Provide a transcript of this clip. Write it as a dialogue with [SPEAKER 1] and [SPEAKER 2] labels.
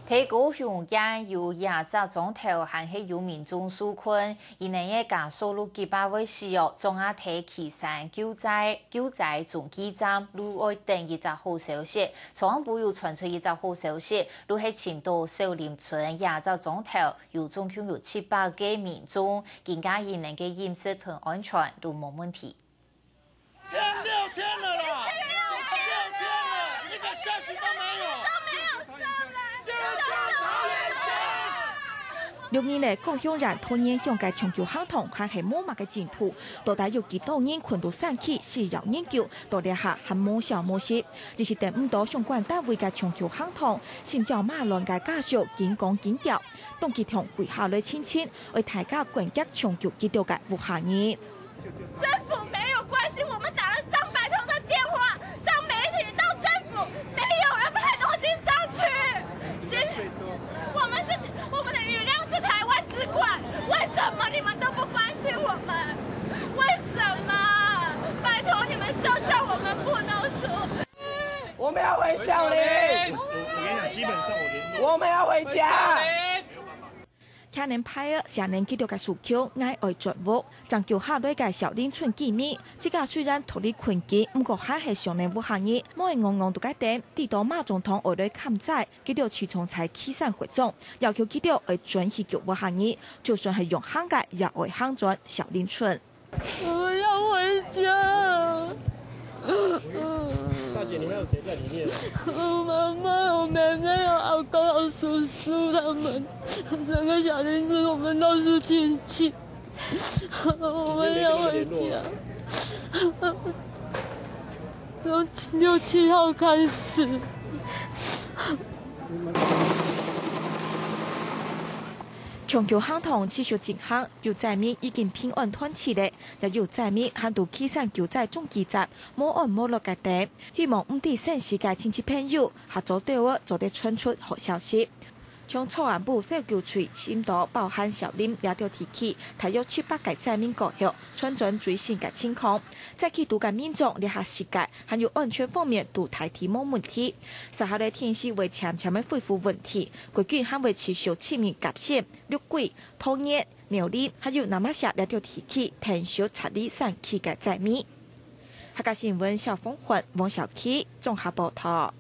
[SPEAKER 1] 提高雄也有亚洲总头还是有民众纾困，因年嘅加收入几百位使用，中亚提旗山救灾总基站，如爱等一则好消息。从安部又传出一则好消息，如喺前度少林村亚洲总头，有总共有700个民众，更加因年嘅饮食同安全都冇问题。
[SPEAKER 2] 6天了啦！6天了，1个消息都没有。
[SPEAKER 3] 6年嚟，高雄人拖延向嘅長久行動還係冇乜嘅進步，到底有幾多人困到散起，需要研究，到底下係冇效冇息。只是等唔到相關單位嘅長久行動，先叫馬亂嘅家屬緊講緊叫，當佢同跪下來親親，為大家關結長久基調嘅無下人。
[SPEAKER 4] 政府沒有關心，我們打了300通的電話，到媒體，到政府，沒有人派東西上去。我們的語量是台灣之冠，為什麼你們都不關心我們？為什麼？拜託你們就叫我們不能出。
[SPEAKER 5] 我們要回小林。
[SPEAKER 2] 我跟你講，基本上
[SPEAKER 5] 我們要回家。
[SPEAKER 3] 下年派啊，下年佢哋嘅訴求嗌愛進屋，將叫下來嘅小林村見面。即家雖然脫離困境，不過還係上年無行業，冇人戇到嘅點，直到馬總統外來砍債，佢哋始終才起山決眾，要求佢哋愛轉去叫無行業，就算係用行嘅，也愛行轉小林村。
[SPEAKER 4] 我們要回家。
[SPEAKER 2] 大姐，你還有誰在裡面？
[SPEAKER 4] 我媽媽、我妹妹、有阿公、有叔叔他們，整個小林村我們都是親戚。我們要回家。從6、7號開始。
[SPEAKER 3] 長久行動持續進行，有在面已經平安團起嚟，也有在面喊到起山救災總基站冇安冇落嘅點，希望唔啲縣市嘅親戚朋友合作對我做得傳出好消息。從草案部小救區簽到包含小林兩條提起，大約700個在面過後，傳轉最新嘅情況。在起度嘅民眾列下世界，還有安全方面都大體冇問題。稍後嘅天氣會漸漸嘅恢復問題，規矩還會持續7名甲線、六桂、桃園、苗栗，還有南馬下兩條提起，停休查理3期嘅在面。客家新聞小鳳雲、王小琪綜合報道。